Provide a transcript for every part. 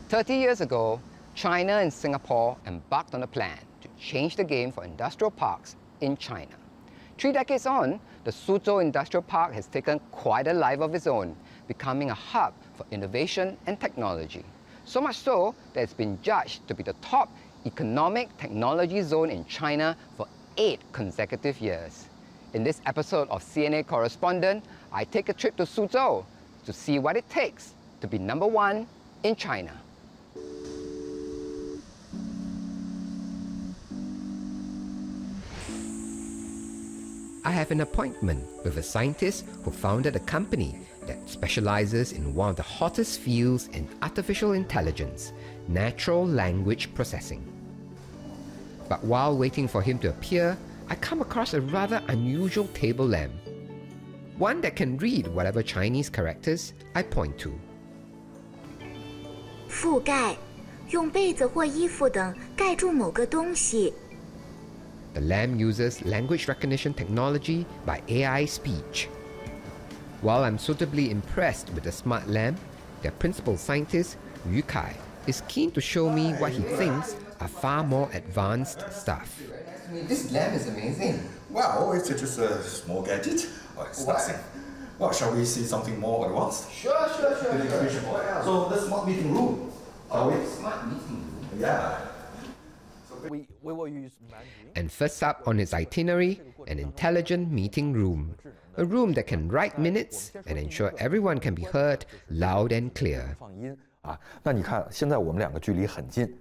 30 years ago, China and Singapore embarked on a plan to change the game for industrial parks in China. 3 decades on, the Suzhou Industrial Park has taken quite a life of its own, becoming a hub for innovation and technology. So much so that it's been judged to be the top economic technology zone in China for 8 consecutive years. In this episode of CNA Correspondent, I take a trip to Suzhou to see what it takes to be #1 in China. I have an appointment with a scientist who founded a company that specializes in one of the hottest fields in artificial intelligence, natural language processing. But while waiting for him to appear, I come across a rather unusual table lamp. One that can read whatever Chinese characters I point to. 覆盖，用被子或衣服等盖住某个东西。 The lamp uses language recognition technology by AI speech. While I'm suitably impressed with the smart lamp, their principal scientist, Yu Kai, is keen to show me what he thinks are far more advanced stuff. This lamp is amazing. Well, it's just a small gadget. It's nothing. Well, shall we see something more advanced? Sure. So the smart meeting room. Shall we? Smart meeting room. Yeah. We will use And first up on his itinerary, an intelligent meeting room. A room that can write minutes and ensure everyone can be heard loud and clear. 放音啊，那你看，现在我们两个距离很近，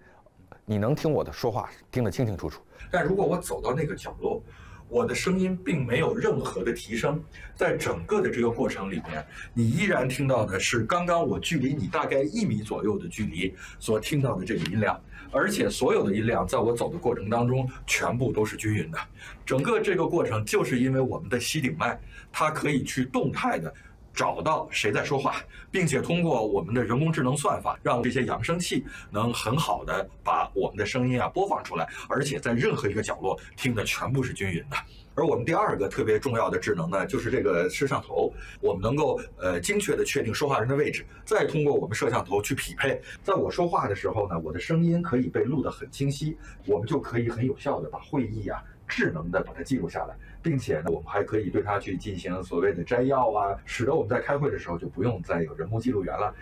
你能听我的说话，听得清清楚楚。但如果我走到那个角落，我的声音并没有任何的提升，在整个的这个过程里面，你依然听到的是刚刚我距离你大概1米左右的距离所听到的这个音量，而且所有的音量在我走的过程当中全部都是均匀的。整个这个过程就是因为我们的吸顶麦，它可以去动态的 找到谁在说话，并且通过我们的人工智能算法，让这些扬声器能很好的把我们的声音播放出来，而且在任何一个角落听的全部是均匀的。而我们第二个特别重要的智能呢，就是这个摄像头，我们能够精确的确定说话人的位置，再通过我们摄像头去匹配。在我说话的时候呢，我的声音可以被录得很清晰，我们就可以很有效的把会议智能的把它记录下来。 并且呢，我们还可以对它去进行所谓的摘要使得我们在开会的时候就不用再有人工记录员了。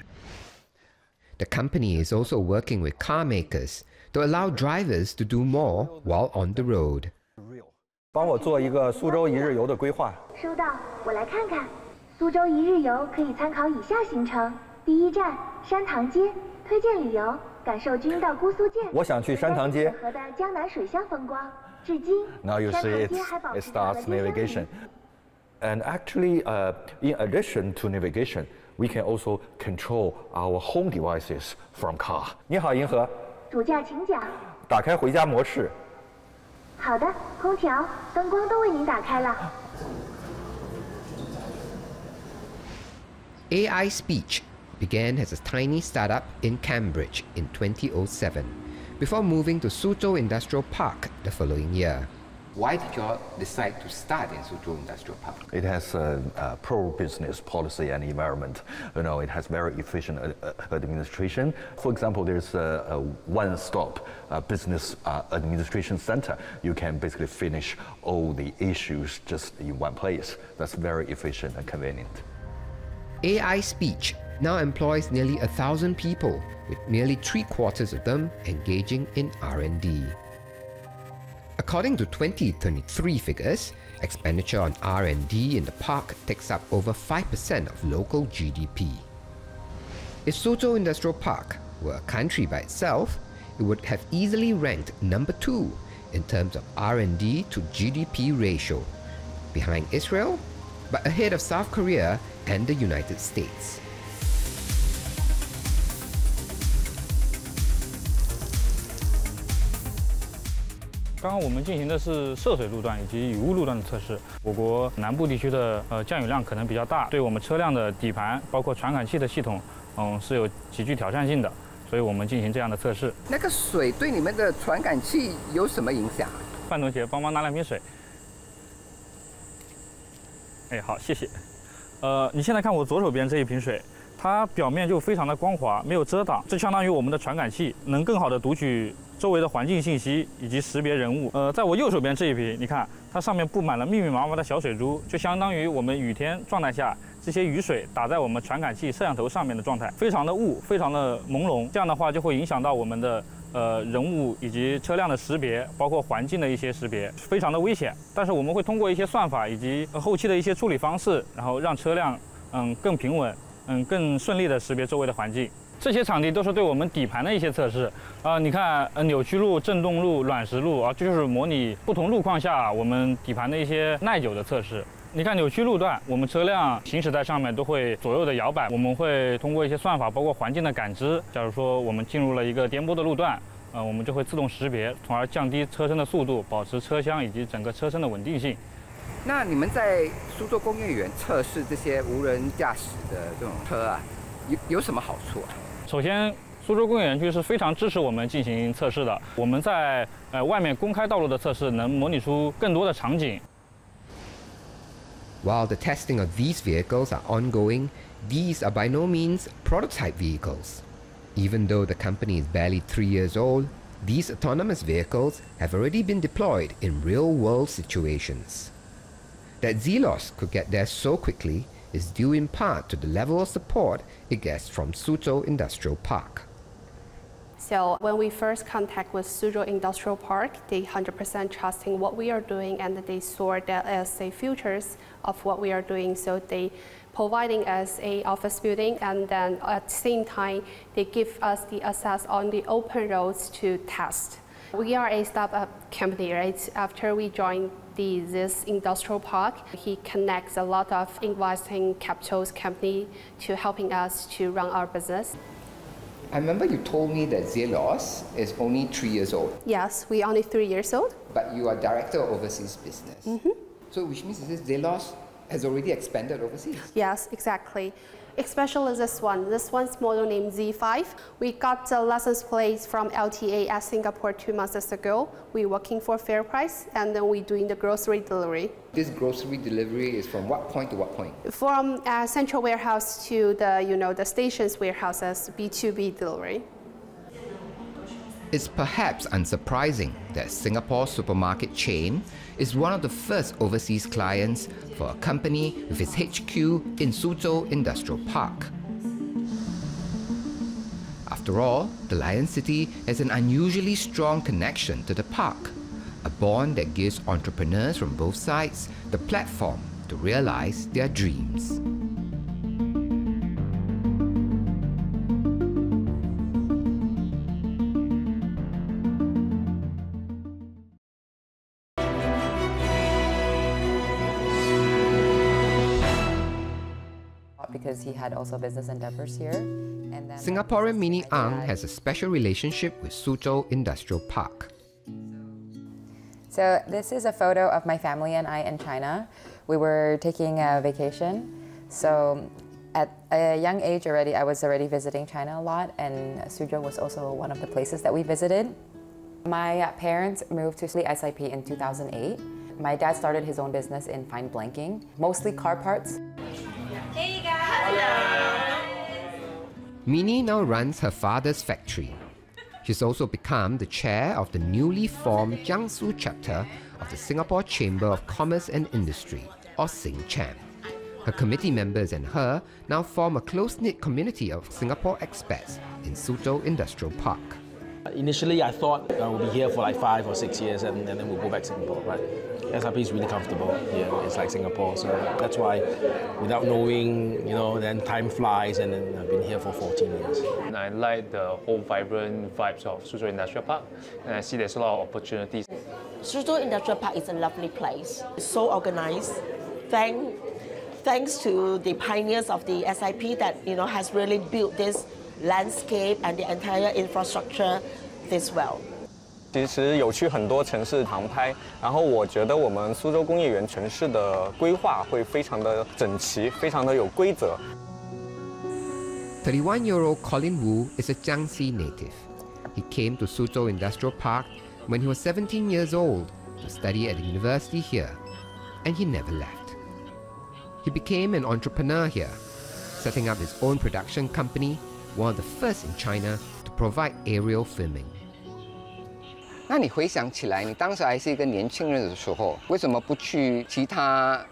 The company is also working with car makers to allow drivers to do more while on the road. 帮我做一个苏州一日游的规划。收到，我来看看。苏州一日游可以参考以下行程：第一站山塘街，推荐旅游，感受君到姑苏舰。我想去山塘街。和的江南水乡风光。 Now you see it starts navigation. And actually, in addition to navigation, we can also control our home devices from car. 你好，银河。主驾请讲。打开回家模式。好的，空调、灯光都为您打开了。AI Speech began as a tiny startup in Cambridge in 2007. Before moving to Suzhou Industrial Park the following year. Why did you all decide to start in Suzhou Industrial Park? It has a pro-business policy and environment. You know, it has very efficient administration. For example, there's a one-stop business administration center. You can basically finish all the issues just in one place. That's very efficient and convenient. AI Speech now employs nearly 1,000 people, with nearly 3/4 of them engaging in R&D. According to 2023 figures, expenditure on R&D in the park takes up over 5% of local GDP. If Suzhou Industrial Park were a country by itself, it would have easily ranked #2 in terms of R&D to GDP ratio, behind Israel, but ahead of South Korea and the United States. 刚刚我们进行的是涉水路段以及雨污路段的测试。我国南部地区的降雨量可能比较大，对我们车辆的底盘，包括传感器的系统，是有极具挑战性的，所以我们进行这样的测试。那个水对你们的传感器有什么影响？范同学，帮忙拿2瓶水。哎，好，谢谢。你现在看我左手边这一瓶水，它它表面就非常的光滑，没有遮挡，这相当于我们的传感器能更好的读取周围的环境信息以及识别人物。在我右手边这一瓶，你看它上面布满了密密麻麻的小水珠，就相当于我们雨天状态下这些雨水打在我们传感器摄像头上面的状态，非常的雾，非常的朦胧。这样的话就会影响到我们的人物以及车辆的识别，包括环境的一些识别，非常的危险。但是我们会通过一些算法以及后期的一些处理方式，然后让车辆更平稳，更顺利的识别周围的环境。这些场地都是对我们底盘的一些测试你看扭曲路、震动路、软实路这就是模拟不同路况下我们底盘的一些耐久的测试。你看扭曲路段，我们车辆行驶在上面都会左右的摇摆，我们会通过一些算法，包括环境的感知。假如说我们进入了一个颠簸的路段，我们就会自动识别，从而降低车身的速度，保持车厢以及整个车身的稳定性。那你们在苏州工业园测试这些无人驾驶的这种车有什么好处啊？首先，苏州工业园区是非常支持我们进行测试的。我们在外面公开道路的测试能模拟出更多的场景。While the testing of these vehicles are ongoing, these are by no means prototype vehicles. Even though the company is barely 3 years old, these autonomous vehicles have already been deployed in real-world situations. That Zelos could get there so quickly is due in part to the level of support it gets from Suzhou Industrial Park. So when we first contact with Suzhou Industrial Park, they 100% trusting what we are doing, and they saw that as a futures of what we are doing. So they providing us a office building, and then at the same time, they give us the access on the open roads to test. We are a startup company, right? After we joined this industrial park, he connects a lot of investing capitals company to helping us to run our business. I remember you told me that Zelos is only 3 years old. Yes, we are only 3 years old. But you are director of overseas business. Mm-hmm. So which means Zelos has already expanded overseas. Yes, exactly. Especially this one's model named Z5. We got the license plate from LTA at Singapore 2 months ago. We're working for fair price, and then we're doing the grocery delivery. This grocery delivery is from what point to what point? From central warehouse to the station's warehouses, B2B delivery. It's perhaps unsurprising that Singapore supermarket chain is one of the first overseas clients for a company with its HQ in Suzhou Industrial Park. After all, the Lion City has an unusually strong connection to the park, a bond that gives entrepreneurs from both sides the platform to realize their dreams. Because he had also business endeavors here. And then Singaporean Mini Ang has a special relationship with Suzhou Industrial Park. So this is a photo of my family and I in China. We were taking a vacation. So at a young age already, I was already visiting China a lot, and Suzhou was also one of the places that we visited. My parents moved to SIP in 2008. My dad started his own business in fine blanking, mostly car parts. Hey guys! Hello! Minnie now runs her father's factory. She's also become the chair of the newly formed Jiangsu chapter of the Singapore Chamber of Commerce and Industry, or SingCham. Her committee members and her now form a close-knit community of Singapore expats in Suzhou Industrial Park. Initially, I thought I would be here for like 5 or 6 years and then we'll go back to Singapore, right? SIP is really comfortable here. It's like Singapore, so that's why, without knowing, then time flies, and then I've been here for 14 years. And I like the whole vibrant vibes of Suzhou Industrial Park, and I see there's a lot of opportunities. Suzhou Industrial Park is a lovely place. It's so organized. Thanks to the pioneers of the SIP that has really built this landscape and the entire infrastructure this well. 其实有去很多城市航拍，然后我觉得我们苏州工业园城市的规划会非常的整齐，非常的有规则。31-year-old Colin Wu is a Jiangxi native. He came to Suzhou Industrial Park when he was 17 years old to study at the university here, and he never left. He became an entrepreneur here, setting up his own production company, one of the first in China to provide aerial filming. 那你回想起来，你当时还是一个年轻人的时候，为什么不去其他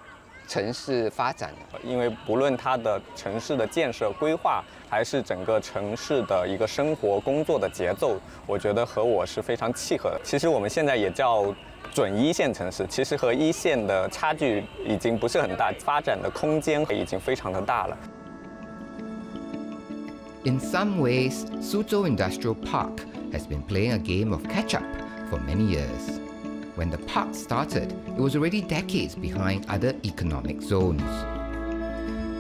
城市发展呢？因为不论它的城市的建设规划，还是整个城市的一个生活工作的节奏，我觉得和我是非常契合的。其实我们现在也叫准一线城市，其实和一线的差距已经不是很大，发展的空间已经非常的大了。In some ways, Suzhou Industrial Park has been playing a game of catch-up for many years. When the park started, it was already decades behind other economic zones.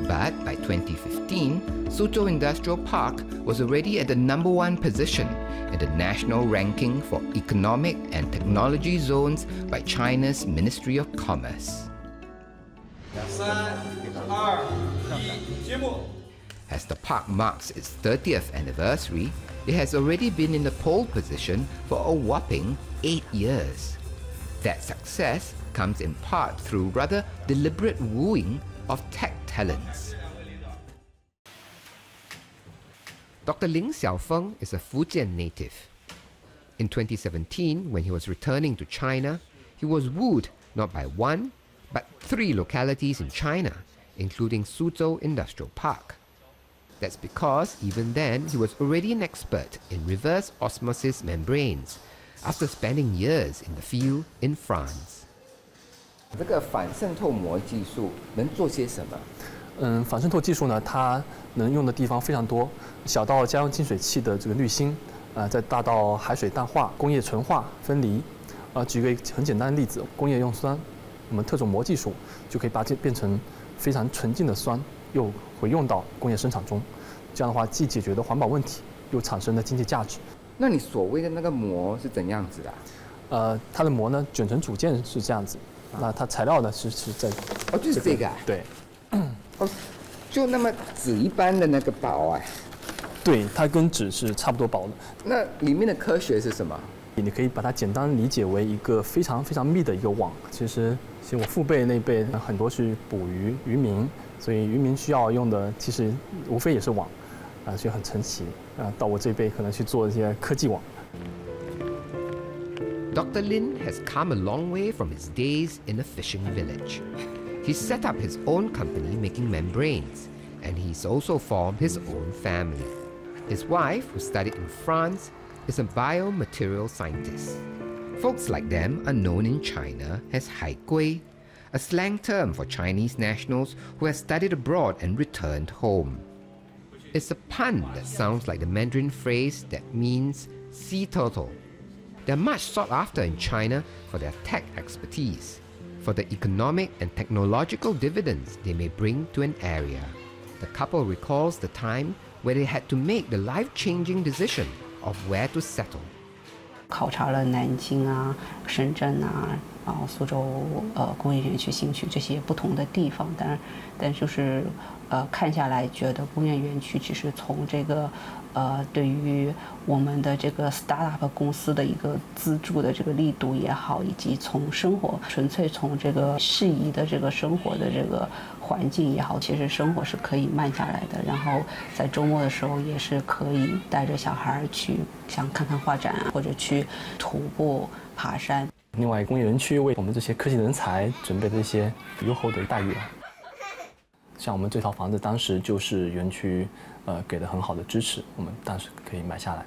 But by 2015, Suzhou Industrial Park was already at the #1 position in the national ranking for economic and technology zones by China's Ministry of Commerce. 3、2、1，节目。 As the park marks its 30th anniversary, it has already been in the pole position for a whopping 8 years. That success comes in part through rather deliberate wooing of tech talents. Dr. Ling Xiaofeng is a Fujian native. In 2017, when he was returning to China, he was wooed not by one, but 3 localities in China, including Suzhou Industrial Park. That's because even then he was already an expert in reverse osmosis membranes after spending years in the field in France. 这个反渗透膜技术能做些什么？反渗透技术呢，它能用的地方非常多，小到家用净水器的这个滤芯，再大到海水淡化、工业纯化、分离。举个很简单的例子，工业用酸，我们特种膜技术就可以把这变成非常纯净的酸，又回用到工业生产中。这样的话，既解决了环保问题，又产生了经济价值。那你所谓的那个膜是怎样子的？它的膜呢，卷成组件是这样子。那它材料呢是在就是这个啊。对。就那么纸一般的那个薄啊。对，它跟纸是差不多薄的。那里面的科学是什么？你可以把它简单理解为一个非常非常密的一个网。其实我父辈那辈很多是捕鱼渔民，所以渔民需要用的其实无非也是网。所以很神奇。到我这一辈可能去做一些科技网。Dr. Lin has come a long way from his days in a fishing village. He's set up his own company making membranes, and he's also formed his own family. His wife, who studied in France, is a biomaterial scientist. Folks like them are known in China as haigui, a slang term for Chinese nationals who have studied abroad and returned home. It's a pun that sounds like the Mandarin phrase that means sea turtle. They're much sought after in China for their tech expertise, for the economic and technological dividends they may bring to an area. The couple recalls the time where they had to make the life-changing decision of where to settle. 考察了南京啊、深圳啊、苏州工业园区、新区这些不同的地方，但就是看下来，觉得工业园区只是从这个对于我们的这个 startup 公司的一个资助的这个力度也好，以及从生活纯粹从这个适宜的这个生活的这个环境也好，其实生活是可以慢下来的。然后在周末的时候也是可以带着小孩去想看看画展，或者去徒步爬山。另外，工业园区为我们这些科技人才准备的一些优厚的待遇。像我们这套房子当时就是园区给的很好的支持，我们当时可以买下来。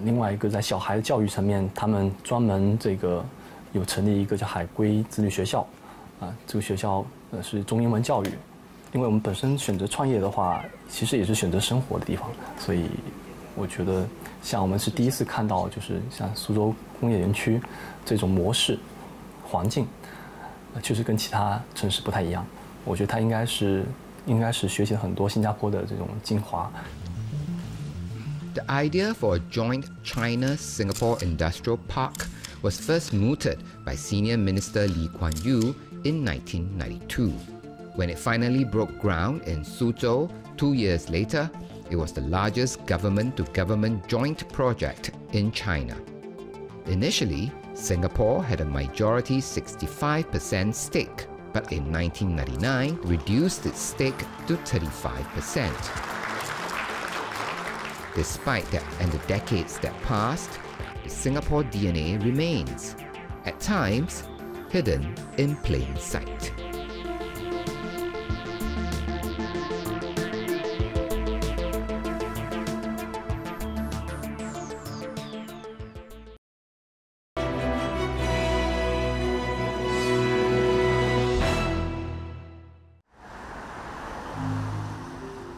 另外一个在小孩的教育层面，他们专门有成立一个叫海归子女学校，这个学校是中英文教育。因为我们本身选择创业的话，其实也是选择生活的地方，所以我觉得像我们是第一次看到，就是像苏州工业园区这种模式环境，确实跟其他城市不太一样。我觉得它应该是学习了很多新加坡的这种精华。The idea for a joint China-Singapore Industrial Park was first mooted by Senior Minister Lee Kuan Yew in 1992. When it finally broke ground in Suzhou 2 years later, it was the largest government-to-government joint project in China. Initially, Singapore had a majority 65% stake, but in 1999 reduced its stake to 35%. Despite that and the decades that passed, the Singapore DNA remains, at times hidden in plain sight.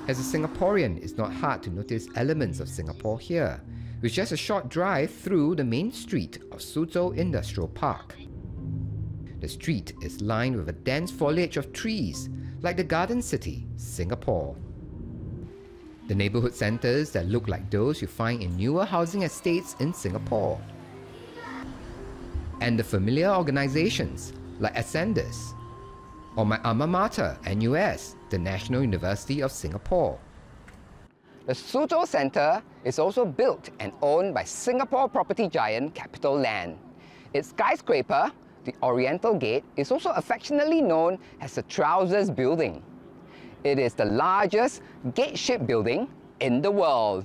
As a Singaporean, it's not hard to notice elements of Singapore here, with just a short drive through the main street of Suzhou Industrial Park. The street is lined with a dense foliage of trees, like the Garden City, Singapore. The neighbourhood centres that look like those you find in newer housing estates in Singapore. And the familiar organisations like Ascendus, or my alma mater, NUS, the National University of Singapore. The Suzhou Centre is also built and owned by Singapore property giant CapitaLand. Its skyscraper, the Oriental Gate, is also affectionately known as the Trousers Building. It is the largest gate-shaped building in the world.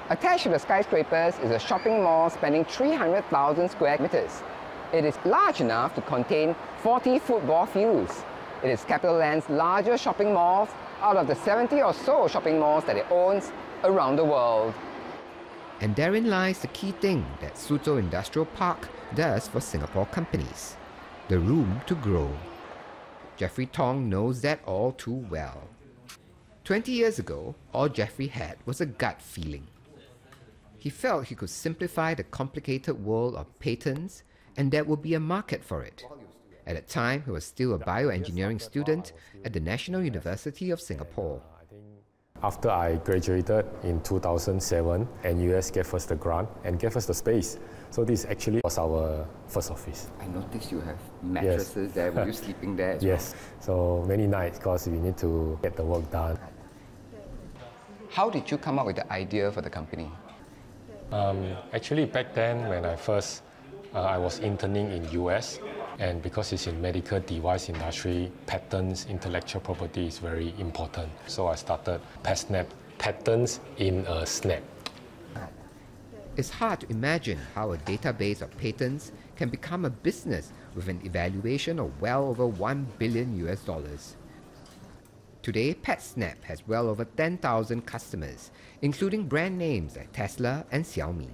Attached to the skyscrapers is a shopping mall spanning 300,000 square meters. It is large enough to contain 40 football fields. It is CapitaLand's largest shopping mall out of the 70 or so shopping malls that it owns around the world. And therein lies the key thing that Suzhou Industrial Park does for Singapore companies: the room to grow. Jeffrey Tong knows that all too well. 20 years ago, all Jeffrey had was a gut feeling. He felt he could simplify the complicated world of patents and there would be a market for it. At that time, he was still a bioengineering student at the National University of Singapore. After I graduated in 2007, NUS gave us the grant and gave us the space. So this actually was our first office. I noticed you have mattresses there. Were you sleeping there as yes. So many nights because we need to get the work done. How did you come up with the idea for the company? Actually, back then when I was interning in US, and because it's in medical device industry, patents, intellectual property is very important. So I started PatSnap, patents in a snap. It's hard to imagine how a database of patents can become a business with an evaluation of well over $1 billion US. Today, PatSnap has well over 10,000 customers, including brand names like Tesla and Xiaomi.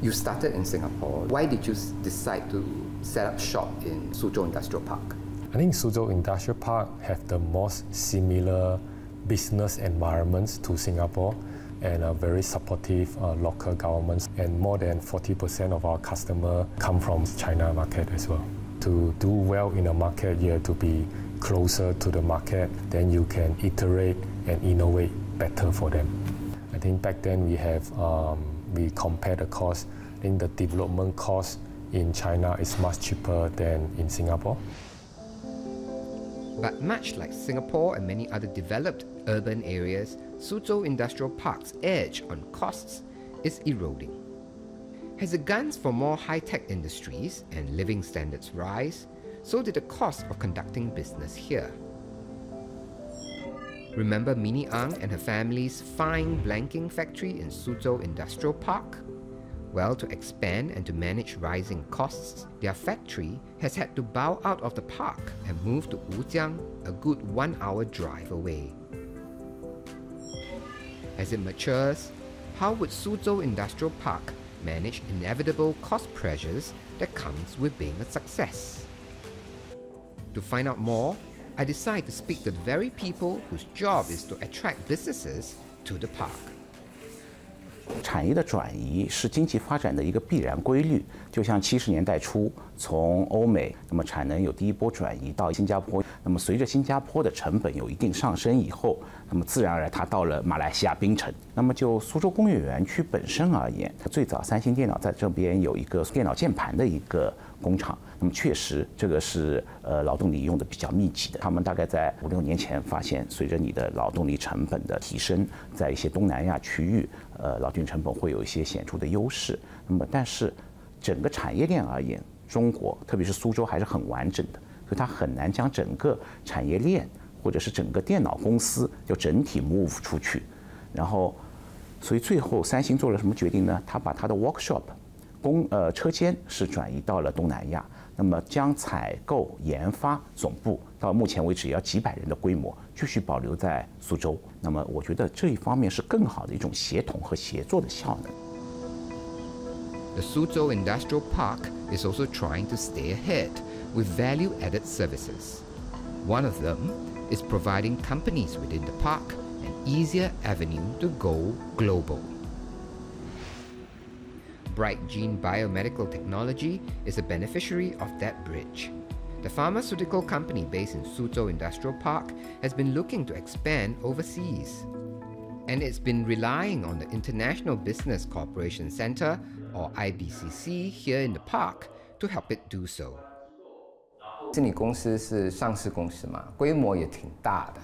You started in Singapore. Why did you decide to set up shop in Suzhou Industrial Park? I think Suzhou Industrial Park have the most similar business environments to Singapore and a very supportive local governments, and more than 40% of our customers come from China market as well. To do well in a market, you have to be closer to the market, then you can iterate and innovate better for them. I think back then we compare the cost. I think the development cost in China is much cheaper than in Singapore. But much like Singapore and many other developed urban areas, Suzhou Industrial Park's edge on costs is eroding. As the guns for more high-tech industries and living standards rise, so did the cost of conducting business here. Remember Minnie Ang and her family's fine blanking factory in Suzhou Industrial Park? Well, to expand and to manage rising costs, their factory has had to bow out of the park and move to Wujiang, a good 1-hour drive away. As it matures, how would Suzhou Industrial Park manage inevitable cost pressures that comes with being a success? To find out more, I decide to speak to the very people whose job is to attract businesses to the park. 产业的转移是经济发展的一个必然规律，就像70年代初从欧美，那么产能有第一波转移到新加坡，那么随着新加坡的成本有一定上升以后，那么自然而然它到了马来西亚槟城。那么就苏州工业园区本身而言，最早三星电脑在这边有一个电脑键盘的一个工厂，那么确实这个是劳动力用的比较密集的。他们大概在5、6年前发现，随着你的劳动力成本的提升，在一些东南亚区域，劳动成本会有一些显著的优势。那么但是整个产业链而言，中国，特别是苏州还是很完整的，所以它很难将整个产业链或者是整个电脑公司就整体 move 出去。然后，所以最后三星做了什么决定呢？他把他的 workshop 车间是转移到了东南亚，那么将采购研发总部到目前为止也要几百人的规模继续保留在苏州。那么我觉得这一方面是更好的一种协同和协作的效能。The Suzhou Industrial Park is also trying to stay ahead with value-added services. One of them is providing companies within the park an easier avenue to go global. Bright Gene Biomedical Technology is a beneficiary of that bridge. The pharmaceutical company based in Suzhou Industrial Park has been looking to expand overseas. And it's been relying on the International Business Cooperation Center, or IBCC, here in the park to help it do so. 是你公司是上市公司嘛，规模也挺大的。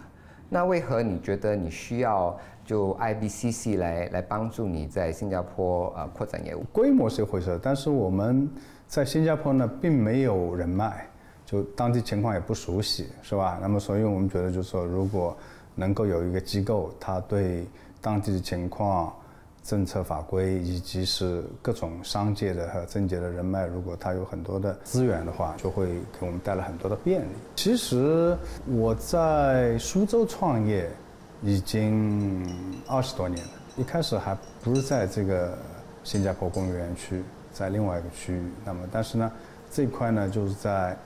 那为何你觉得你需要就 IBCC 来帮助你在新加坡扩展业务？规模是一回事，但是我们在新加坡呢，并没有人脉，就当地情况也不熟悉，是吧？那么所以我们觉得就是说，如果能够有一个机构，它对当地的情况、政策法规以及是各种商界的和政界的人脉，如果它有很多的资源的话，就会给我们带来很多的便利。其实我在苏州创业已经20多年了，一开始还不是在这个新加坡工业园区，在另外一个区域。那么但是呢，这一块呢就是在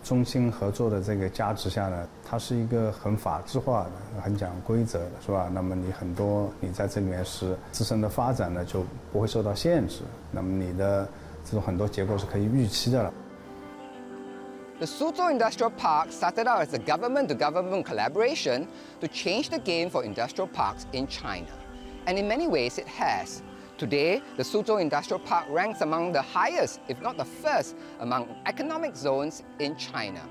中新合作的这个加持下呢，它是一个很法治化的、很讲规则的，是吧？那么你在这里面是自身的发展呢，就不会受到限制。那么你的这种很多结构是可以预期的了。The Suzhou Industrial Park started out as a government-to-government collaboration to change the game for industrial parks in China. And in many ways it has. Today, the Suzhou Industrial Park ranks among the highest, if not the first, among economic zones in China.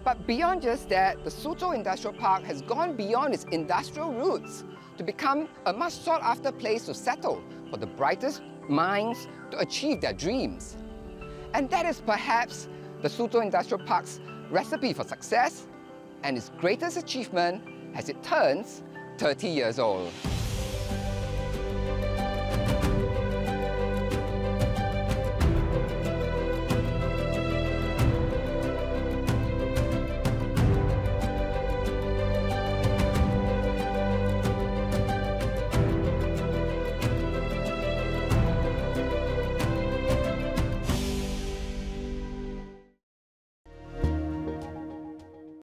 But beyond just that, the Suzhou Industrial Park has gone beyond its industrial roots to become a much sought-after place to settle for the brightest minds to achieve their dreams. And that is perhaps the Suzhou Industrial Park's recipe for success and its greatest achievement as it turns 30 years old.